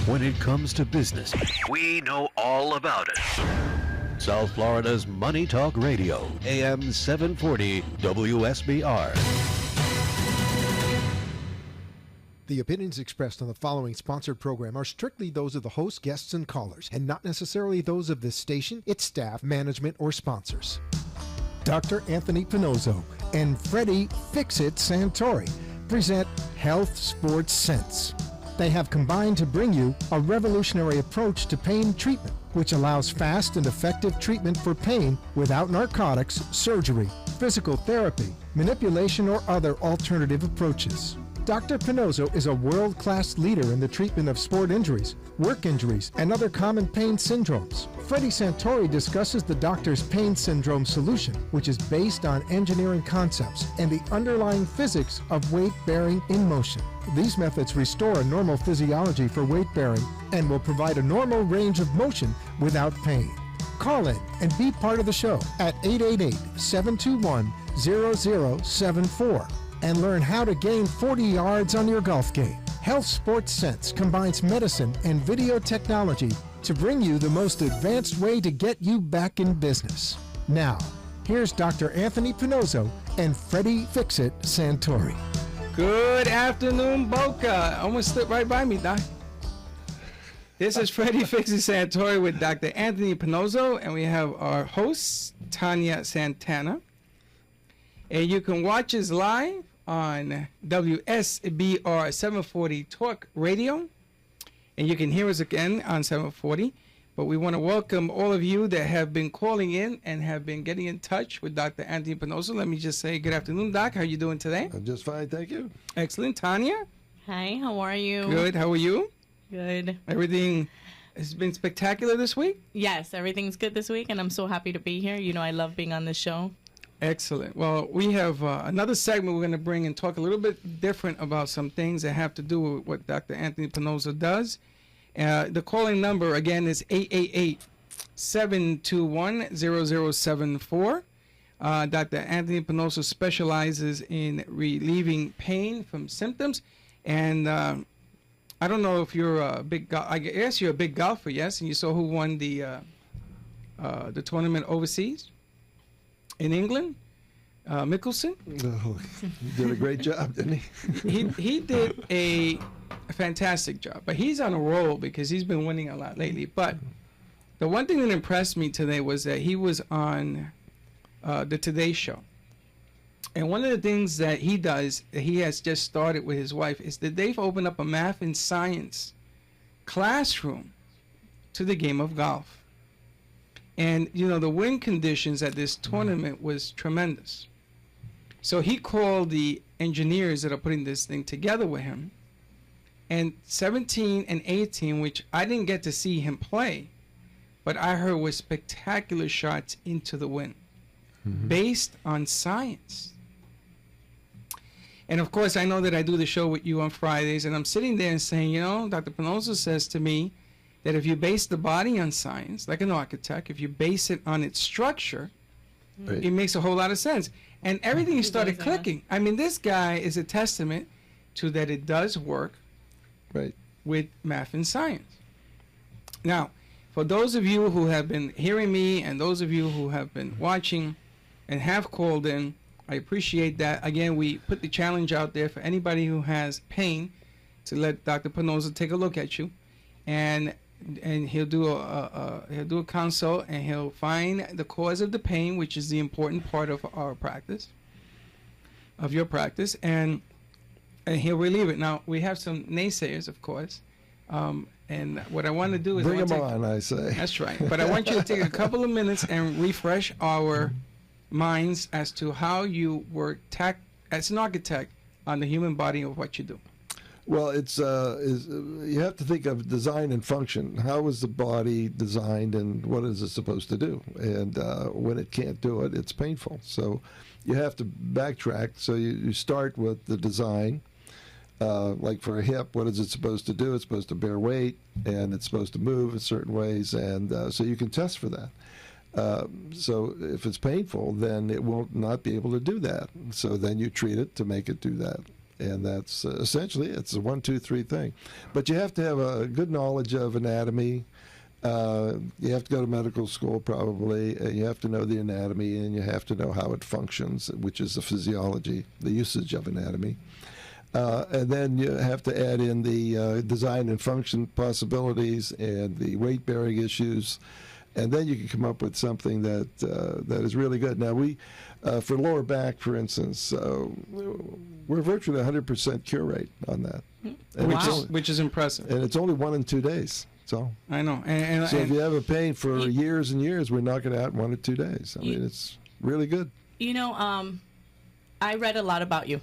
When it comes to business, we know all about it. South Florida's Money Talk Radio, AM 740 WSBR. The opinions expressed on the following sponsored program are strictly those of the host, guests, and callers, and not necessarily those of this station, its staff, management, or sponsors. Dr. Anthony Pannozzo and Freddie Fix-It Santori present Health Sports Sense. They have combined to bring you a revolutionary approach to pain treatment, which allows fast and effective treatment for pain without narcotics, surgery, physical therapy, manipulation, or other alternative approaches. Dr. Pannozzo is a world-class leader in the treatment of sport injuries, work injuries, and other common pain syndromes. Freddie Santori discusses the doctor's pain syndrome solution, which is based on engineering concepts and the underlying physics of weight-bearing in motion. These methods restore a normal physiology for weight-bearing and will provide a normal range of motion without pain. Call in and be part of the show at 888-721-0074 and learn how to gain 40 yards on your golf game. Health Sports Sense combines medicine and video technology to bring you the most advanced way to get you back in business. Now, here's Dr. Anthony Pannozzo and Freddie Fix-It Santori. Good afternoon, Boca. Almost slipped right by me, Doc. This is Freddie Fix-It Santori with Dr. Anthony Pannozzo, and we have our host, Tanya Santana. And you can watch us live on WSBR 740 Talk Radio. And you can hear us again on 740. But we want to welcome all of you that have been calling in and have been getting in touch with Dr. Anthony Pannozzo. Let me just say good afternoon, Doc. How are you doing today? I'm just fine, thank you. Excellent. Tanya? Hi, how are you? Good. How are you? Good. Everything has been spectacular this week? Yes, everything's good this week, and I'm so happy to be here. You know, I love being on this show. Excellent. Well, we have another segment we're going to bring and talk a little bit different about some things that have to do with what Dr. Anthony Pannozzo does. The calling number, again, is 888-721-0074. Dr. Anthony Pannozzo specializes in relieving pain from symptoms. And I don't know if you're a big I guess you're a big golfer, yes? And you saw who won the tournament overseas? In England, Mickelson. Oh, he did a great job, didn't he? He did a fantastic job, but he's on a roll because he's been winning a lot lately. But the one thing that impressed me today was that he was on the Today Show. And one of the things that he does, that he has just started with his wife, is that they've opened up a math and science classroom to the game of golf. And, you know, the wind conditions at this tournament was tremendous. So he called the engineers that are putting this thing together with him. And 17 and 18, which I didn't get to see him play, but I heard were spectacular shots into the wind, based on science. And, of course, I know that I do the show with you on Fridays, and I'm sitting there and saying, you know, Dr. Pannozzo says to me, that if you base the body on science, like an architect, if you base it on its structure, right, it makes a whole lot of sense. And everything started clicking. I mean, this guy is a testament to that it does work, right, with math and science. Now, for those of you who have been hearing me and those of you who have been watching and have called in, I appreciate that. Again, we put the challenge out there for anybody who has pain to let Dr. Pannozzo take a look at you. And he'll do a consult, and he'll find the cause of the pain, which is the important part of our practice, of your practice, and he'll relieve it. Now, we have some naysayers, of course, and what I want to do is bring them on, I say. That's right. But I want you to take a couple of minutes and refresh our minds as to how you work as an architect on the human body of what you do. Well, you have to think of design and function. How is the body designed, and what is it supposed to do? And when it can't do it, it's painful. So you have to backtrack. So you start with the design. Like for a hip, what is it supposed to do? It's supposed to bear weight, and it's supposed to move in certain ways. And so you can test for that. So if it's painful, then it will not be able to do that. So then you treat it to make it do that. And that's essentially, it's a 1, 2, 3 thing. But you have to have a good knowledge of anatomy. You have to go to medical school probably. You have to know the anatomy, and you have to know how it functions, which is the physiology, the usage of anatomy. And then you have to add in the design and function possibilities and the weight-bearing issues. And then you can come up with something that is really good. Now, we, for lower back, for instance, we're virtually 100% cure rate on that. And Which is impressive. and it's only 1 and 2 days. So I know. so if you have a pain for years and years, we knock it out in 1 or 2 days. I mean, it's really good. You know, I read a lot about you.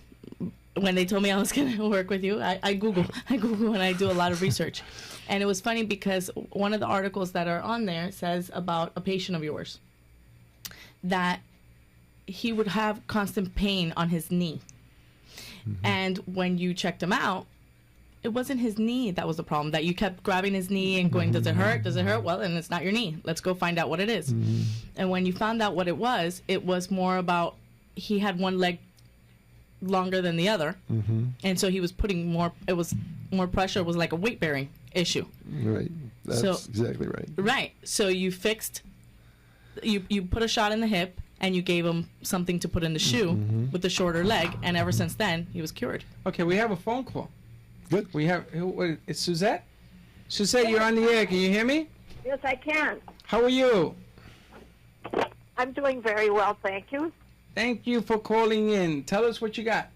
When they told me I was going to work with you, I Google and I do a lot of research. And it was funny because one of the articles that are on there says about a patient of yours that he would have constant pain on his knee. Mm-hmm. And when you checked him out, it wasn't his knee that was the problem, that you kept grabbing his knee and going, does it hurt? Does it hurt? Well, then it's not your knee. Let's go find out what it is. Mm-hmm. And when you found out what it was more about he had one leg longer than the other. Mm-hmm. And so he was putting more pressure. It was like a weight-bearing issue. Right. That's exactly right. Right. So you fixed, you put a shot in the hip, and you gave him something to put in the shoe with the shorter leg, and ever since then, he was cured. Okay, we have a phone call. Good. We have, it's Suzette? Suzette, you're on the air. Can you hear me? Yes, I can. How are you? I'm doing very well, thank you. Thank you for calling in. Tell us what you got.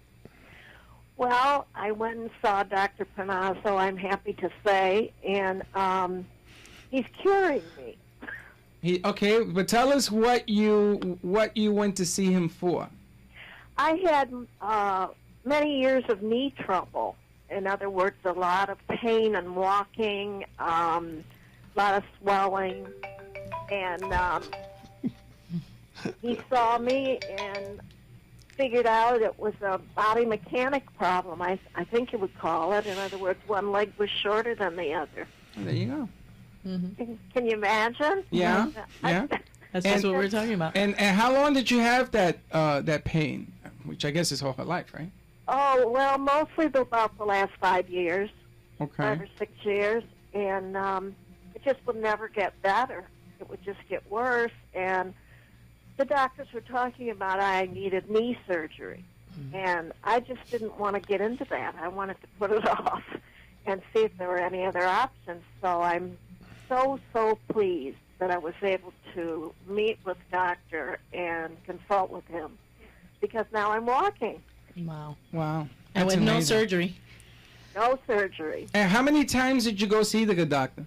Well, I went and saw Dr. Pannozzo, I'm happy to say, and he's curing me. Okay, but tell us what you went to see him for. I had many years of knee trouble. In other words, a lot of pain and walking, a lot of swelling, and he saw me and figured out it was a body mechanic problem, I think you would call it. In other words, one leg was shorter than the other. There you go. Mm-hmm. Can you imagine? Yeah, yeah. That's just what we're talking about. And how long did you have that pain, which I guess is all her life, right? Oh, well, mostly about the last 5 years. Okay. 5 or 6 years. And it just would never get better. It would just get worse. And the doctors were talking about I needed knee surgery. Mm-hmm. And I just didn't want to get into that. I wanted to put it off and see if there were any other options. So I'm so pleased that I was able to meet with doctor and consult with him, because now I'm walking. Wow. And with amazing. no surgery. No surgery. And how many times did you go see the good doctor?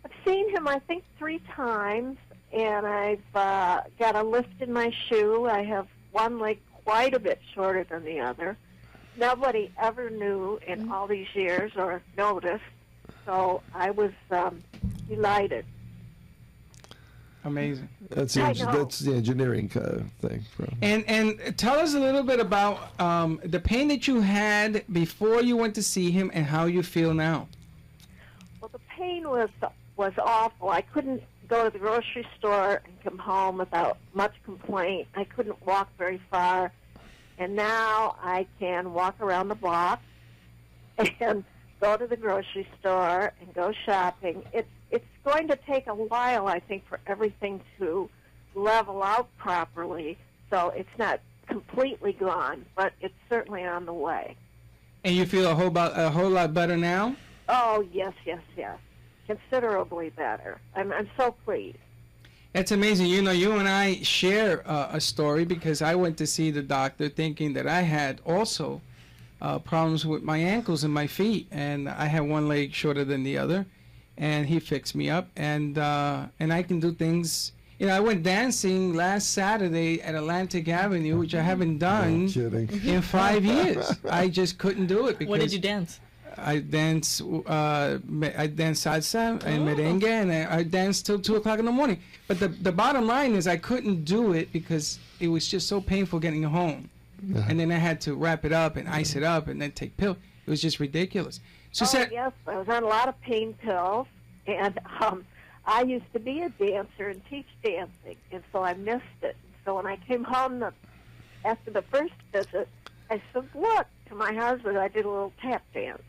I've seen him, I think, 3 times, and I've got a lift in my shoe. I have one leg quite a bit shorter than the other. Nobody ever knew in all these years or noticed, so I was delighted. Amazing. That's the engineering thing. And tell us a little bit about the pain that you had before you went to see him and how you feel now. Well, the pain was awful. I couldn't go to the grocery store and come home without much complaint. I couldn't walk very far. And now I can walk around the block and go to the grocery store and go shopping. It's going to take a while, I think, for everything to level out properly. So it's not completely gone, but it's certainly on the way. And you feel a whole lot better now? Oh, yes. Considerably better. I'm so pleased. That's amazing. You know, you and I share a story, because I went to see the doctor thinking that I had also problems with my ankles and my feet, and I had one leg shorter than the other, and he fixed me up, and I can do things. You know, I went dancing last Saturday at Atlantic Avenue, which I haven't done in 5 years. I just couldn't do it. Because What did you dance? I danced salsa and merengue, and I danced till 2 o'clock in the morning. But the bottom line is I couldn't do it because it was just so painful getting home. And then I had to wrap it up and ice it up and then take pills. It was just ridiculous. So yes, I was on a lot of pain pills, and I used to be a dancer and teach dancing, and so I missed it. So when I came home after the first visit, I said, look, to my husband, I did a little tap dance.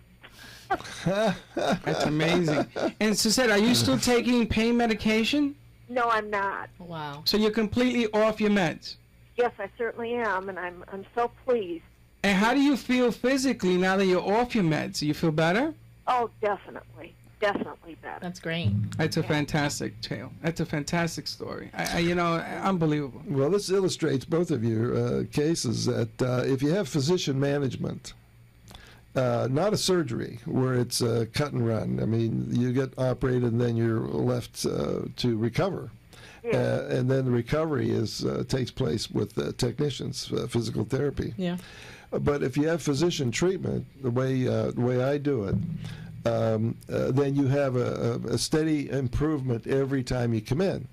That's amazing. And Suzette, are you still taking pain medication? No, I'm not. Wow. So you're completely off your meds? Yes, I certainly am, and I'm so pleased. And how do you feel physically now that you're off your meds? Do you feel better? Oh, definitely better. That's great. That's a fantastic tale. That's a fantastic story. Unbelievable. Well, this illustrates both of your cases that if you have physician management, not a surgery where it's a cut and run. I mean, you get operated and then you're left to recover. Yeah. And then the recovery takes place with technicians, physical therapy. Yeah. But if you have physician treatment, the way I do it, then you have a steady improvement every time you come in.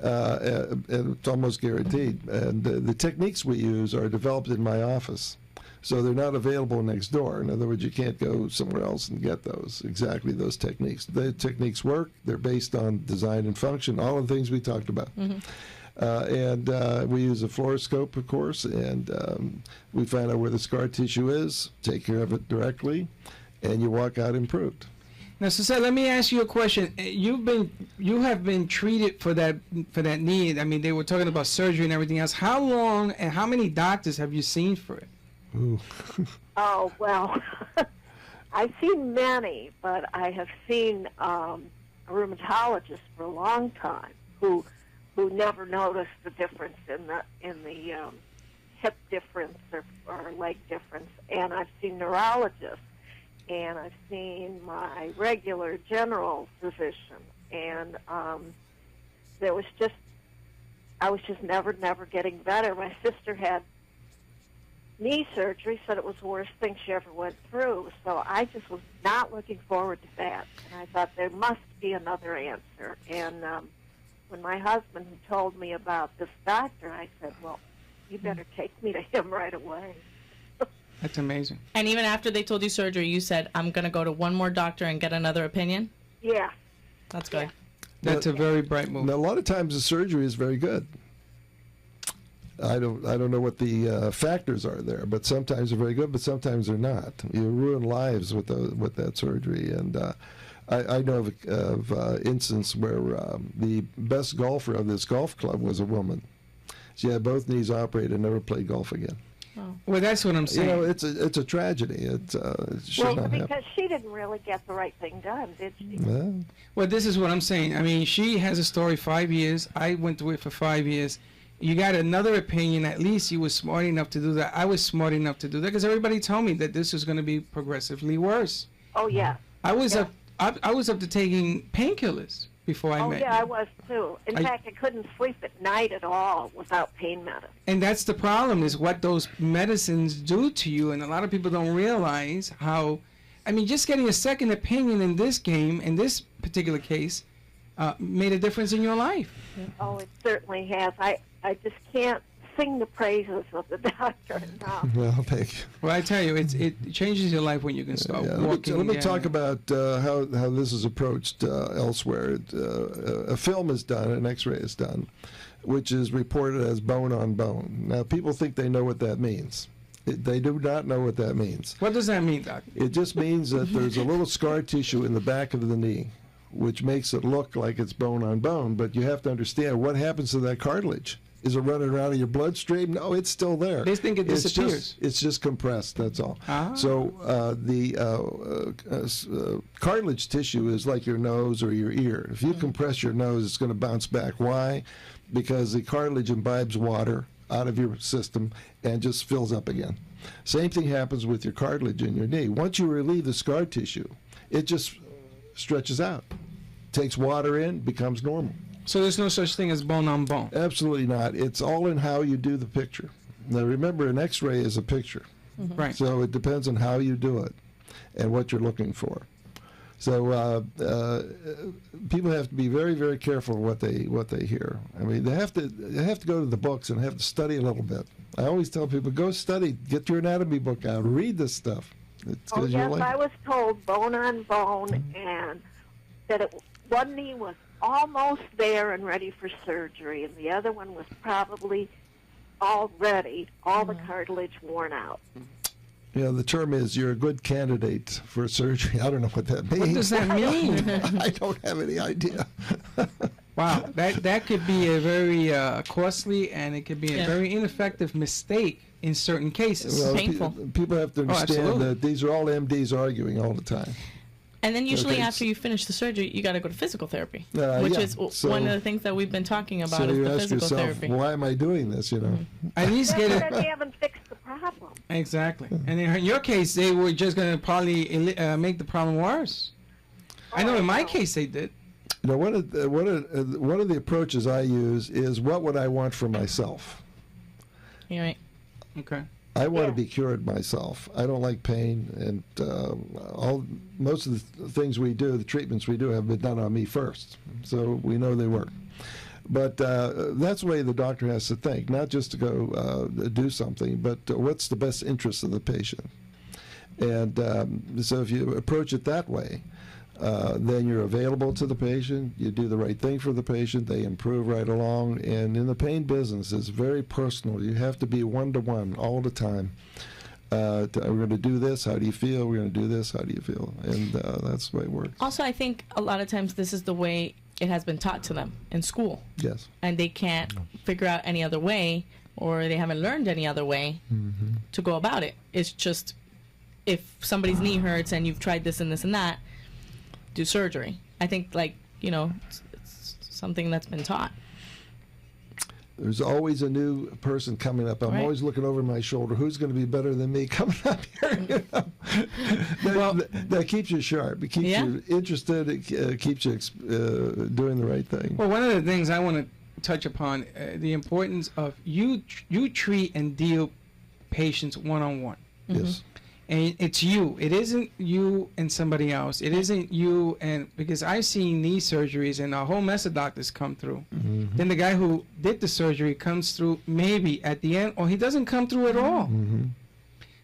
And it's almost guaranteed. And the techniques we use are developed in my office. So they're not available next door. In other words, you can't go somewhere else and get exactly those techniques. The techniques work. They're based on design and function, all of the things we talked about. Mm-hmm. And we use a fluoroscope, of course, and we find out where the scar tissue is, take care of it directly, and you walk out improved. Now, Suzette, let me ask you a question. You have been treated for that need. I mean, they were talking about surgery and everything else. How long and how many doctors have you seen for it? Ooh. Oh, well, I've seen many, but I have seen a rheumatologist for a long time who never noticed the difference in the hip difference or leg difference. And I've seen neurologists, and I've seen my regular general physician, and I was just never getting better. My sister had knee surgery, said it was the worst thing she ever went through, so I just was not looking forward to that. And I thought there must be another answer. And when my husband told me about this doctor, I said, well, you better take me to him right away. That's amazing. And even after they told you surgery, you said, I'm going to go to one more doctor and get another opinion? Yeah. That's good. That's a very bright move. Now, a lot of times the surgery is very good. I don't know what the factors are there, but sometimes they're very good, but sometimes they're not. You ruin lives with that surgery, and I know of instance where the best golfer of this golf club was a woman. She had both knees operated and never played golf again. Oh. Well, that's what I'm saying. It's a tragedy. It should not happen. Because she didn't really get the right thing done, did she? Well, this is what I'm saying. I mean, she has a story 5 years. I went through it for 5 years. You got another opinion. At least you were smart enough to do that. I was smart enough to do that because everybody told me that this was going to be progressively worse. Oh, yeah. I was up to taking painkillers before I met you. I was too. In fact, I couldn't sleep at night at all without pain medicine. And that's the problem, is what those medicines do to you. And a lot of people don't realize how, I mean, just getting a second opinion in this game, in this particular case, made a difference in your life. Oh, it certainly has. I just can't sing the praises of the doctor enough. Well, thank you. Well, I tell you, it changes your life when you can start walking. Let me talk about how this is approached elsewhere. A film is done, an X-ray is done, which is reported as bone on bone. Now, people think they know what that means. They do not know what that means. What does that mean, Doc? It just means that there's a little scar tissue in the back of the knee, which makes it look like it's bone on bone. But you have to understand what happens to that cartilage. Is it running around in your bloodstream? No, it's still there. They think it disappears. It's just compressed, that's all. Ah. So the cartilage tissue is like your nose or your ear. If you compress your nose, it's going to bounce back. Why? Because the cartilage imbibes water out of your system and just fills up again. Same thing happens with your cartilage in your knee. Once you relieve the scar tissue, it just stretches out, takes water in, becomes normal. So there's no such thing as bone on bone? Absolutely not. It's all in how you do the picture. Now remember, an X-ray is a picture. Mm-hmm. Right. So it depends on how you do it and what you're looking for. So people have to be very, very careful what they hear. I mean, they have to go to the books and have to study a little bit. I always tell people, go study, get your anatomy book out, read this stuff. Oh, yes, I was told bone on bone, and that one knee was almost there and ready for surgery, and the other one was probably already all the cartilage worn out. The term is you're a good candidate for surgery. I don't know what that means. What does that mean? I don't have any idea. Wow, that could be a very costly, and it could be a very ineffective mistake in certain cases. Well, painful. People have to understand absolutely. that these are all MDs arguing all the time. And then usually Okay. after you finish the surgery, you got to go to physical therapy, which yeah. is So- one of the things that we've been talking about So is you the ask physical yourself, therapy. why am I doing this? At least get Then it. they haven't fixed the problem. Exactly. And in your case, they were just going to probably make the problem worse. I know in my case they did. One of the approaches I use is, what would I want for myself? You're right. Okay. I want to Yeah. be cured myself. I don't like pain, and most of the things we do, the treatments we do, have been done on me first, so we know they work. But that's the way the doctor has to think, not just to go do something, but what's the best interest of the patient. And so if you approach it that way, then you're available to the patient, you do the right thing for the patient, they improve right along. And in the pain business, it's very personal. You have to be one-to-one all the time. We're going to do this, how do you feel? We're going to do this, how do you feel? And that's the way it works. Also, I think a lot of times this is the way it has been taught to them in school, Yes. and they can't figure out any other way, or they haven't learned any other way to go about it. It's just, if somebody's knee hurts and you've tried this and this and that, do surgery. I think, it's something that's been taught. There's always a new person coming up. I'm Right. always looking over my shoulder. Who's going to be better than me coming up here? That keeps you sharp. It keeps you interested. It keeps you doing the right thing. Well, one of the things I want to touch upon, the importance of you treat and deal patients one-on-one. Yes. And it's you. It isn't you and somebody else. It isn't you because I've seen knee surgeries and a whole mess of doctors come through. Mm-hmm. Then the guy who did the surgery comes through maybe at the end, or he doesn't come through at all. Mm-hmm.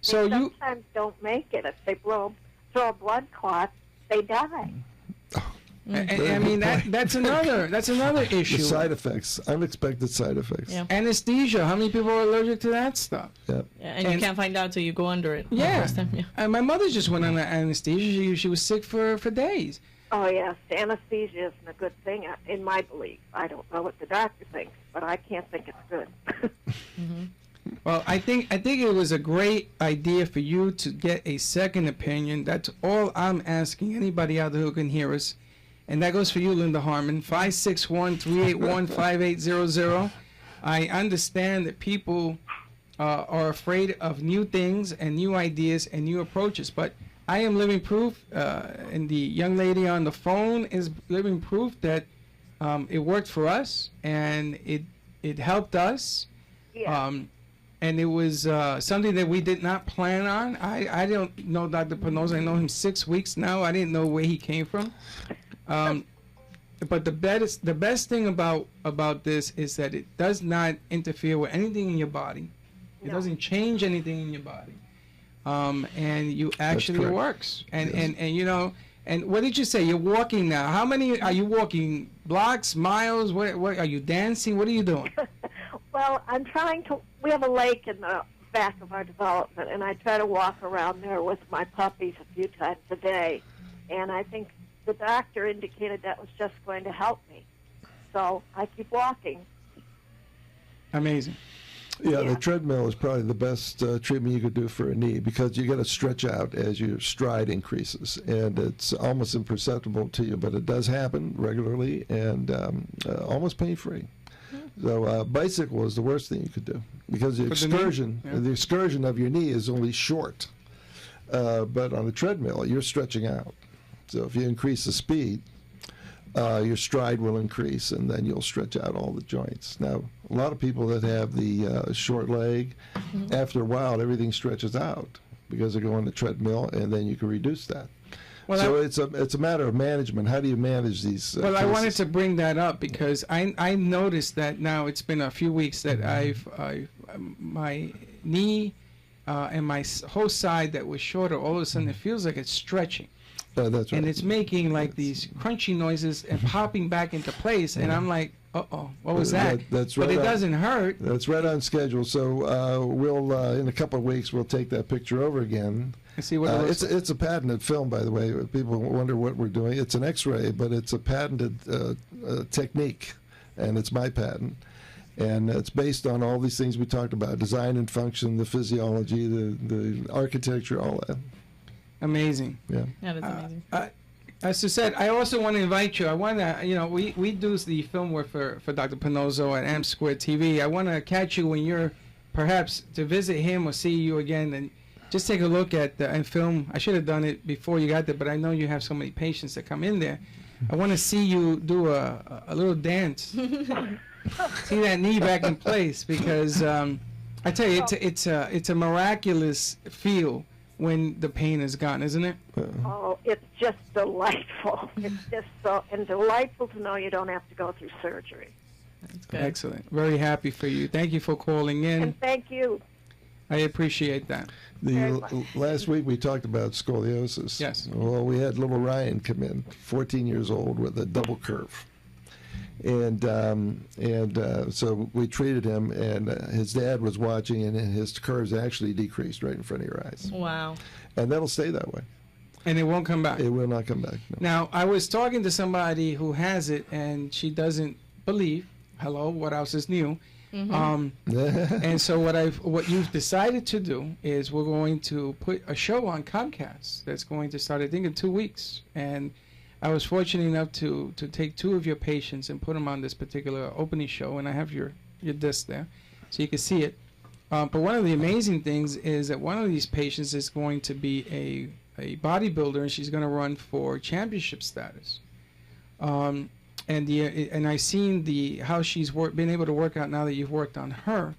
So They you, sometimes don't make it. If they throw a blood clot, they die. I mean that's another The issue. side effects, unexpected side effects. Yeah. Anesthesia. How many people are allergic to that stuff? Yeah. And you can't find out till you go under it. the Yeah. first time, yeah. And my mother just went on anesthesia. She was sick for days. Oh, yes. Anesthesia isn't a good thing, in my belief. I don't know what the doctor thinks, but I can't think it's good. Well, I think it was a great idea for you to get a second opinion. That's all I'm asking anybody out there who can hear us. And that goes for you, Linda Harmon, 561-381-5800. I understand that people are afraid of new things and new ideas and new approaches, but I am living proof, and the young lady on the phone is living proof that it worked for us, and it helped us. Yeah. And it was something that we did not plan on. I don't know Dr. Pannozzo. I know him 6 weeks now. I didn't know where he came from. But the best thing about this is that it does not interfere with anything in your body. It doesn't change anything in your body. And you actually correct. works. And, Yes. and what did you say? You're walking now. How many are you walking? Blocks, miles? What are you dancing? What are you doing? Well, I'm trying to. We have a lake in the back of our development, and I try to walk around there with my puppies a few times a day. And I think the doctor indicated that was just going to help me. So I keep walking. Amazing. Yeah, Yeah. the treadmill is probably the best treatment you could do for a knee, because you got to stretch out as your stride increases, and it's almost imperceptible to you, but it does happen regularly and almost pain-free. So bicycle is the worst thing you could do, because the For the knee? excursion, Yeah. the excursion of your knee is only short, but on a treadmill you're stretching out. So if you increase the speed, your stride will increase, and then you'll stretch out all the joints. Now, a lot of people that have the short leg, after a while, everything stretches out because they go on the treadmill, and then you can reduce that. Well, So it's a matter of management. How do you manage these? Well, I cases? wanted to bring that up because I noticed that now it's been a few weeks that my knee and my whole side that was shorter, all of a sudden it feels like it's stretching. That's right. And it's making like these crunchy noises and popping back into place. And I'm like, uh-oh, what was that? That's right. But it doesn't hurt. That's right on schedule. So we'll, in a couple of weeks, we'll take that picture over again. And see what it looks like. It's a patented film, by the way. People wonder what we're doing. It's an X-ray, but it's a patented technique, and it's my patent. And it's based on all these things we talked about: design and function, the physiology, the architecture, all that. Amazing. Yeah. Yeah, that's amazing. As I said, I also want to invite you. I want to, we do the film work for Dr. Pannozzo at Amp Square TV. I want to catch you when you're perhaps to visit him or see you again and just take a look at and film. I should have done it before you got there, but I know you have so many patients that come in there. I want to see you do a little dance. See that knee back in place, because I tell you, it's a miraculous feel when the pain is gone, isn't it? Oh, it's just delightful. It's just so delightful to know you don't have to go through surgery. That's good. Excellent. Very happy for you. Thank you for calling in. And thank you. I appreciate that. Last week we talked about scoliosis. Yes. Well, we had little Ryan come in, 14 years old, with a double curve. And so we treated him, and his dad was watching, and his curves actually decreased right in front of your eyes. Wow. And that'll stay that way. And it won't come back. It will not come back. No. Now, I was talking to somebody who has it, and she doesn't believe. Hello, what else is new? And so what you've decided to do is we're going to put a show on Comcast that's going to start, I think, in 2 weeks. And I was fortunate enough to take 2 of your patients and put them on this particular opening show, and I have your disc there, so you can see it. But one of the amazing things is that one of these patients is going to be a bodybuilder, and she's going to run for championship status. And I seen how she's been able to work out now that you've worked on her,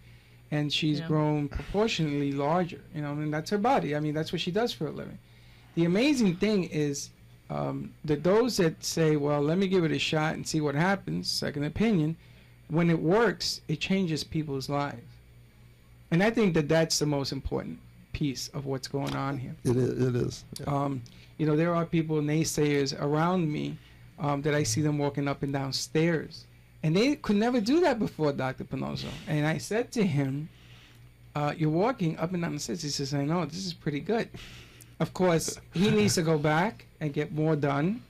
and she's grown proportionally larger. And that's her body. I mean, that's what she does for a living. The amazing thing is that those that say, well, let me give it a shot and see what happens, second opinion, when it works, it changes people's lives. And I think that that's the most important piece of what's going on here. It is. Yeah. There are people, naysayers around me, that I see them walking up and down stairs. And they could never do that before, Dr. Pannozzo. And I said to him, you're walking up and down the stairs. He says, I know, this is pretty good. Of course, he needs to go back and get more done.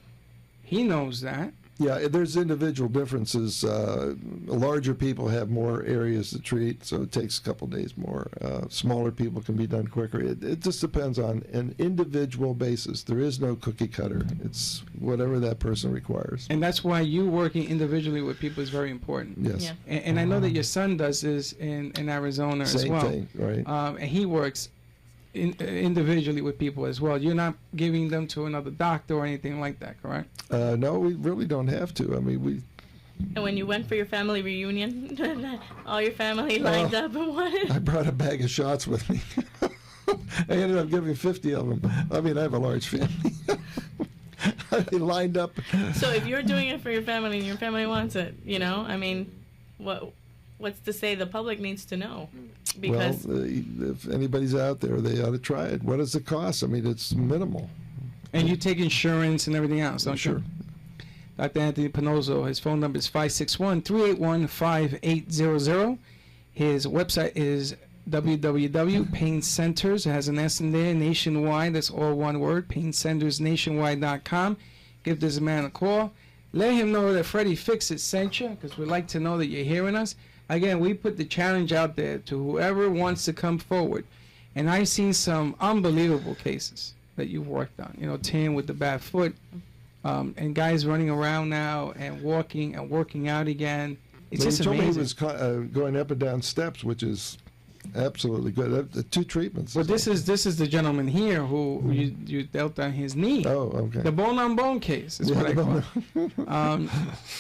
He knows that. Yeah, there's individual differences. Larger people have more areas to treat, so it takes a couple days more. Smaller people can be done quicker. It just depends on an individual basis. There is no cookie cutter. It's whatever that person requires. And that's why you working individually with people is very important. Yes. Yeah. And I know that your son does this in Arizona as well. Same thing, right. And he works individually with people as well. You're not giving them to another doctor or anything like that, correct? No, we really don't have to. I mean, And when you went for your family reunion, all your family lined up and wanted. I brought a bag of shots with me. I ended up giving 50 of them. I mean, I have a large family. They lined up. So if you're doing it for your family and your family wants it, I mean, what's to say the public needs to know? Because if anybody's out there, they ought to try it. What does it cost? I mean, it's minimal. And you take insurance and everything else, don't Sure. you? Dr. Anthony Pannozzo, his phone number is 561-381-5800. His website is www.paincenters. It has an S in there, nationwide. That's all one word, paincentersnationwide.com. Give this man a call. Let him know that Freddie Fix-It sent you, because we'd like to know that you're hearing us. Again, we put the challenge out there to whoever wants to come forward. And I've seen some unbelievable cases that you've worked on. Tim with the bad foot, and guys running around now and walking and working out again. It's But just he told amazing. me he was going up and down steps, which is absolutely good. 2 treatments. Well, this is the gentleman here who you dealt on his knee. Oh, okay. The bone-on-bone case is what I call it.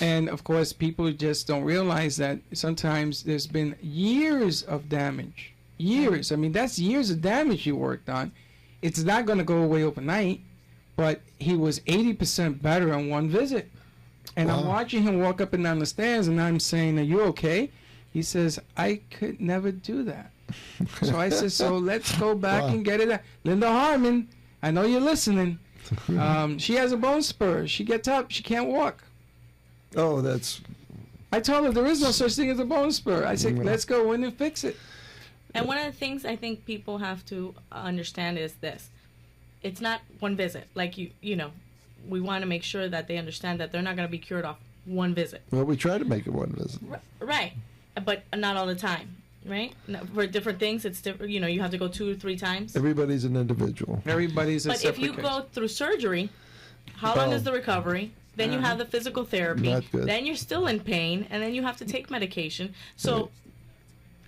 And, of course, people just don't realize that sometimes there's been years of damage. Years. I mean, that's years of damage you worked on. It's not going to go away overnight, but he was 80% better on one visit. And I'm watching him walk up and down the stairs, and I'm saying, are you okay? He says, I could never do that. So I said, so let's go back and get it. Linda Harmon, I know you're listening. She has a bone spur. She gets up. She can't walk. Oh, that's... I told her there is no such thing as a bone spur. I said, let's go in and fix it. And one of the things I think people have to understand is this. It's not one visit. Like, you know, we want to make sure that they understand that they're not going to be cured off one visit. Well, we try to make it one visit. Right. But not all the time, right? For different things, it's different. You know, you have to go 2 or 3 times. Everybody's an individual. Everybody's a But separate if you case. go through surgery, how long is the recovery? Then you have the physical therapy. Not good. Then you're still in pain, and then you have to take medication. So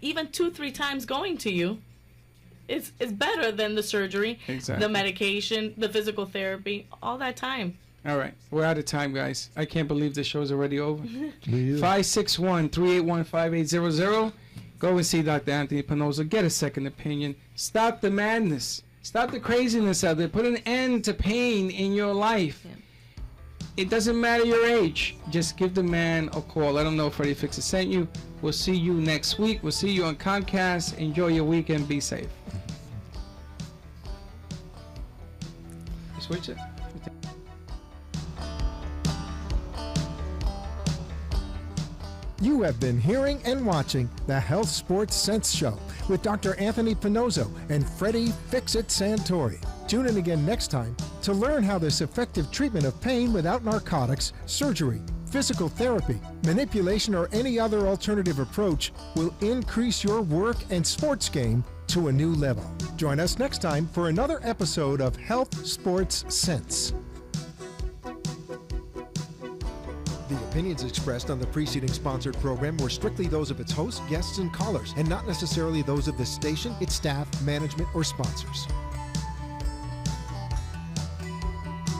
even 2-3 times going to you is better than the surgery, the medication, the physical therapy, all that time. All right. We're out of time, guys. I can't believe the show's already over. Me either. 561-381-5800. Go and see Dr. Anthony Pannozzo. Get a second opinion. Stop the madness. Stop the craziness out there. Put an end to pain in your life. Yeah. It doesn't matter your age. Just give the man a call. Let him know Freddie Fix It sent you. We'll see you next week. We'll see you on Comcast. Enjoy your weekend. Be safe. Switch it. You have been hearing and watching the Health Sports Sense Show with Dr. Anthony Pannozzo and Freddie Fix-It Santori. Tune in again next time to learn how this effective treatment of pain without narcotics, surgery, physical therapy, manipulation, or any other alternative approach will increase your work and sports game to a new level. Join us next time for another episode of Health Sports Sense. The opinions expressed on the preceding sponsored program were strictly those of its hosts, guests, and callers, and not necessarily those of the station, its staff, management, or sponsors.